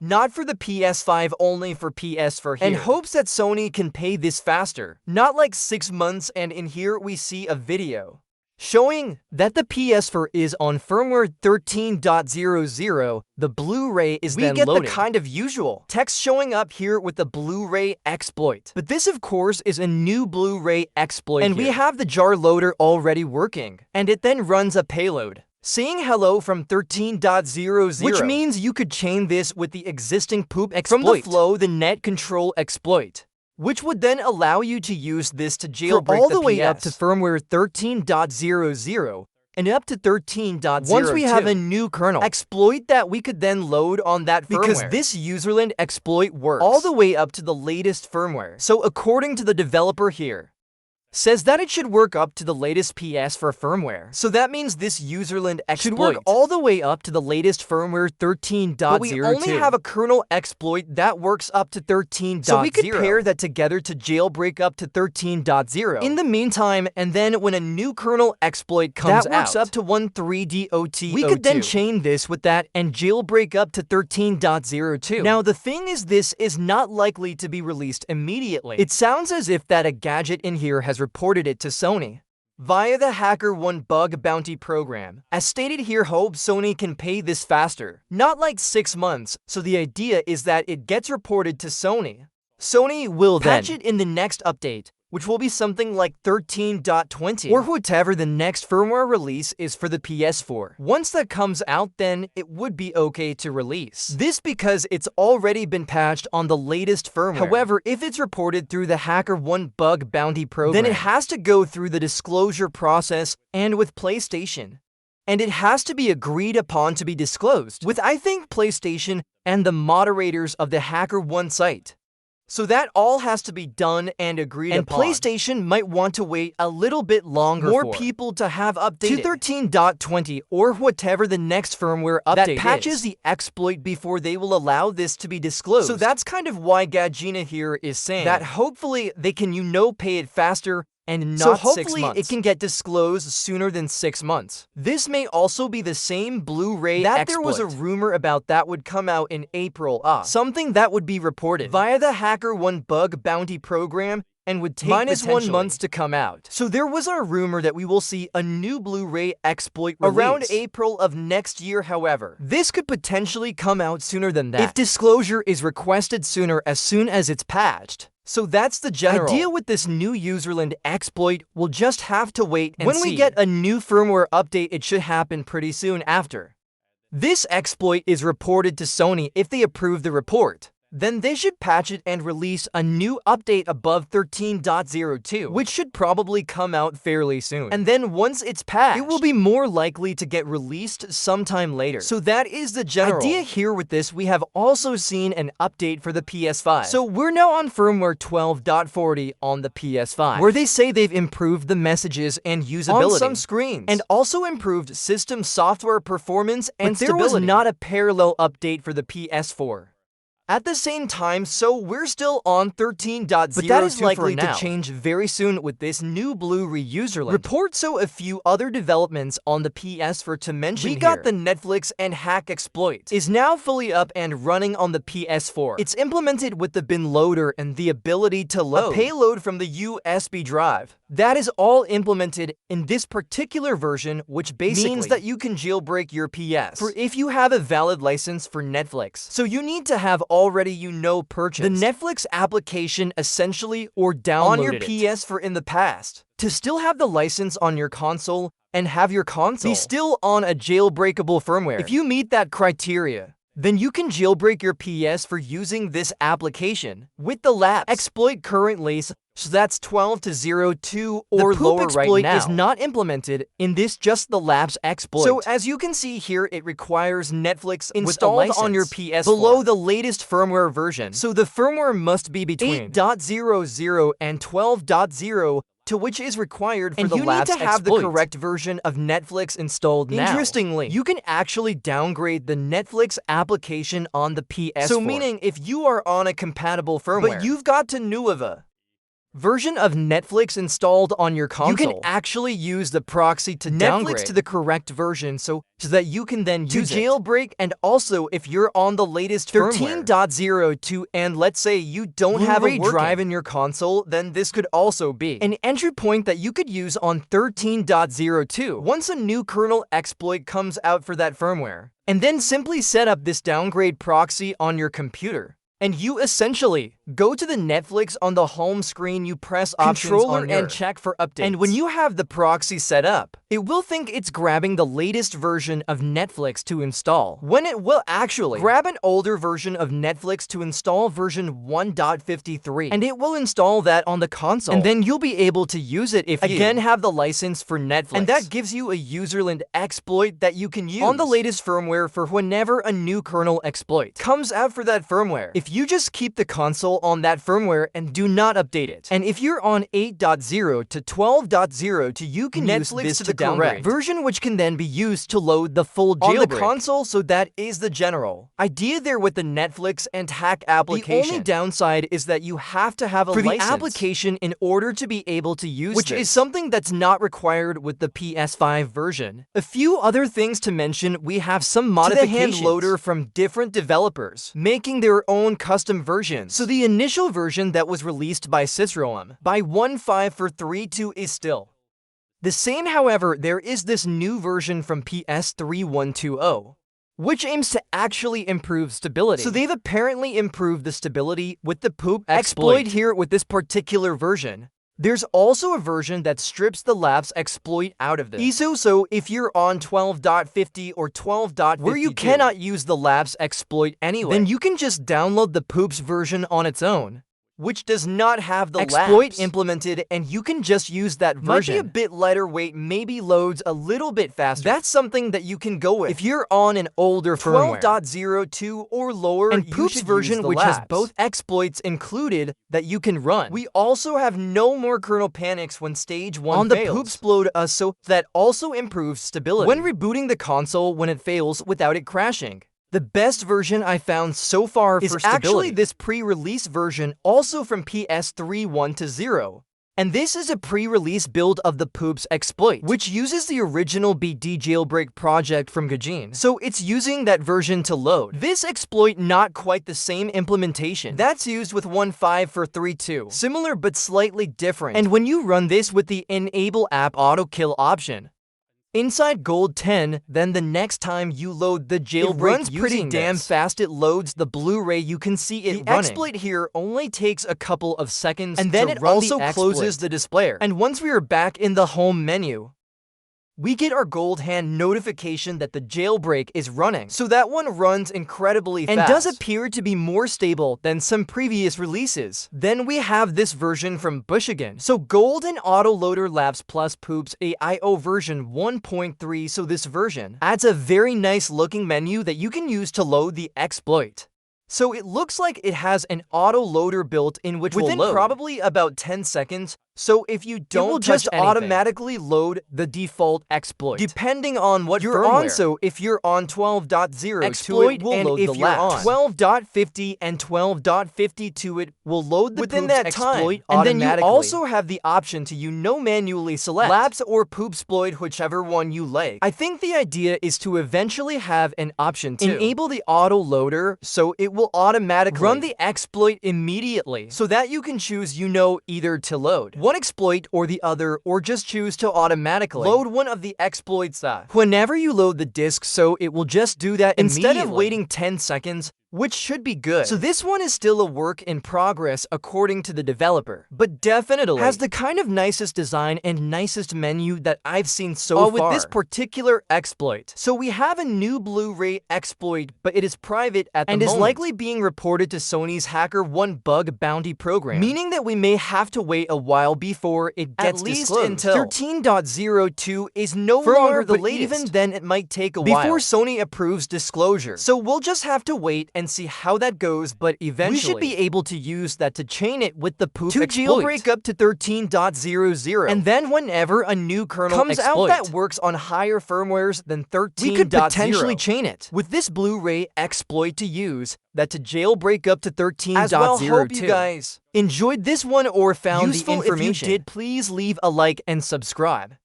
not for the PS5, only for PS4 here, and hopes that Sony can pay this faster, not like 6 months. And in here we see a video showing that the PS4 is on firmware 13.00, the Blu-ray is then loading. We get the kind of usual text showing up here with the Blu-ray exploit. But this, of course, is a new Blu-ray exploit and we have the jar loader already working, and it then runs a payload saying hello from 13.00, which means you could chain this with the existing poop exploit from the flow, the net control exploit, which would then allow you to use this to jailbreak all the way up to firmware 13.00 and up to 13.02. Once we have a new kernel exploit that we could then load on that firmware, because this userland exploit works all the way up to the latest firmware. So according to the developer here, says that it should work up to the latest PS4 firmware. So that means this userland exploit should work all the way up to the latest firmware 13.02. But we only have a kernel exploit that works up to 13.0. So we could pair that together to jailbreak up to 13.0 in the meantime, and then when a new kernel exploit comes that works up to 13.0.02, we could then chain this with that and jailbreak up to 13.02. Now the thing is, this is not likely to be released immediately. It sounds as if that a gadget in here has reported it to Sony via the HackerOne bug bounty program. As stated here, hope Sony can pay this faster, not like 6 months. So the idea is that it gets reported to Sony. Sony will then patch it in the next update, which will be something like 13.20 or whatever the next firmware release is for the PS4. Once that comes out, then it would be okay to release this because it's already been patched on the latest firmware. However, if it's reported through the HackerOne bug bounty program, then it has to go through the disclosure process and with PlayStation, and it has to be agreed upon to be disclosed with, I think, PlayStation and the moderators of the HackerOne site. So that all has to be done and agreed upon. And PlayStation might want to wait a little bit longer for people to have updated to 13.20 or whatever the next firmware update that patches the exploit before they will allow this to be disclosed. So that's kind of why Gajina here is saying that hopefully they can, pay it faster and not 6 months. So hopefully it can get disclosed sooner than 6 months. This may also be the same Blu-ray exploit that there was a rumor about that would come out in April, something that would be reported via the HackerOne bug bounty program and would take -1 months to come out. So there was a rumor that we will see a new Blu-ray exploit around April of next year. However, this could potentially come out sooner than that if disclosure is requested sooner, as soon as it's patched. So that's the general idea with this new userland exploit. We'll just have to wait and see. When we get a new firmware update, it should happen pretty soon after this exploit is reported to Sony. If they approve the report, then they should patch it and release a new update above 13.02, which should probably come out fairly soon. And then once it's patched, it will be more likely to get released sometime later. So that is the general idea here with this. We have also seen an update for the PS5. So we're now on firmware 12.40 on the PS5, where they say they've improved the messages and usability on some screens, and also improved system software performance and stability. There was not a parallel update for the PS4 at the same time, so we're still on 13.02, but that is likely to change very soon with this new Blu-ray userland report. So a few other developments on the PS4 to mention here. We got the Netflix and hack exploit is now fully up and running on the PS4. It's implemented with the bin loader and the ability to load a payload from the USB drive. That is all implemented in this particular version, which basically means that you can jailbreak your PS4 if you have a valid license for Netflix. So you need to have already purchased the Netflix application essentially, or downloaded on your PS4 in the past to still have the license on your console and have your console be still on a jailbreakable firmware. If you meet that criteria, then you can jailbreak your PS4 using this application with the lapse exploit currently. So that's 12.02 or lower right now. Is not implemented in this, just the lapse exploit. So as you can see here, it requires Netflix installed on your PS4 below the latest firmware version. So the firmware must be between 8.00 and 12.0, to which is required for the lapse exploit. And you need to have the correct version of Netflix installed now. Interestingly, you can actually downgrade the Netflix application on the PS4. So meaning if you are on a compatible firmware, but you've got to Nuova, version of Netflix installed on your console, you can actually use the proxy to downgrade Netflix to the correct version so that you can then use jailbreak. And also, if you're on the latest 13.02 and let's say you don't have a drive in your console, then this could also be an entry point that you could use on 13.02 once a new kernel exploit comes out for that firmware. And then simply set up this downgrade proxy on your computer. And you essentially go to the Netflix on the home screen, you press controller and check for updates. And when you have the proxy set up, it will think it's grabbing the latest version of Netflix to install, when it will actually grab an older version of Netflix to install version 1.53. And it will install that on the console. And then you'll be able to use it if you again have the license for Netflix. And that gives you a userland exploit that you can use on the latest firmware for whenever a new kernel exploit comes out for that firmware. If you just keep the console on that firmware and do not update it. And if you're on 8.0 to 12.0 you can Netflix use this to the correct version, which can then be used to load the full jailbreak on the console. So that is the general idea there with the Netflix and hack application. The only downside is that you have to have a license for the application in order to be able to use which is something that's not required with the PS5 version. A few other things to mention: we have some modifications to the hand loader from different developers making their own custom versions. So the initial version that was released by Citroën by 1.5.4.3.2 is still the same. However, there is this new version from PS4 1.20, which aims to actually improve stability. So they've apparently improved the stability with the poop exploit here with this particular version. There's also a version that strips the lapse exploit out of this. So if you're on 12.50 or 12.52 where you cannot use the lapse exploit anyway, then you can just download the poops version on its own, which does not have the exploit implemented, and you can just use that version. Might be a bit lighter weight, maybe loads a little bit faster. That's something that you can go with if you're on an older firmware 12.02 or lower. And Poops version, which has both exploits included that you can run. We also have no more kernel panics when stage 1 on fails. The Poops explode, so that also improves stability when rebooting the console when it fails without it crashing. The best version I found so far is actually this pre-release version, also from PS4 1.0. And this is a pre-release build of the Poops exploit, which uses the original BD jailbreak project from Gajin. So it's using that version to load this exploit, not quite the same implementation that's used with 1.5.4.3.2. Similar but slightly different. And when you run this with the Enable App Auto Kill option inside Gold 10, then the next time you load the jailbreak, it runs pretty damn fast. It loads the Blu-ray, you can see it running. The exploit here only takes a couple of seconds, and then it also closes the display. And once we are back in the home menu, we get our gold hand notification that the jailbreak is running. So that one runs incredibly fast and does appear to be more stable than some previous releases. Then we have this version from Bushigan. So Golden Autoloader Labs Plus Poops AIO version 1.3. So this version adds a very nice looking menu that you can use to load the exploit. So it looks like it has an auto loader built in, which will load probably about 10 seconds. So if you don't, it will just automatically load the default exploit, depending on what you're on. So if you're on 12.0, exploit it will load the last. 12.50 and 12.52, it will load the within that time. And then you also have the option to manually select lapse or poop exploit, whichever one you like. I think the idea is to eventually have an option to enable the auto loader, so it will automatically run the exploit immediately, so that you can choose either to load one exploit or the other, or just choose to automatically load one of the exploits whenever you load the disk, so it will just do that instead of waiting 10 seconds, which should be good. So this one is still a work in progress according to the developer, but definitely has the kind of nicest design and nicest menu that I've seen so far with this particular exploit. So we have a new Blu-ray exploit, but it is private at the moment and is likely being reported to Sony's HackerOne bug bounty program, meaning that we may have to wait a while before it gets disclosed. Until 13.02 is no longer the latest. Even then it might take a while before Sony approves disclosure. So we'll just have to wait and see how that goes, but eventually we should be able to use that to chain it with the poop exploit. Jailbreak up to 13.00, and then whenever a new kernel comes out that works on higher firmwares than 13.00, we could potentially chain it with this Blu-ray exploit to use that to jailbreak up to 13.00. As well, hope you guys enjoyed this one or found useful. The information. If you did, please leave a like and subscribe.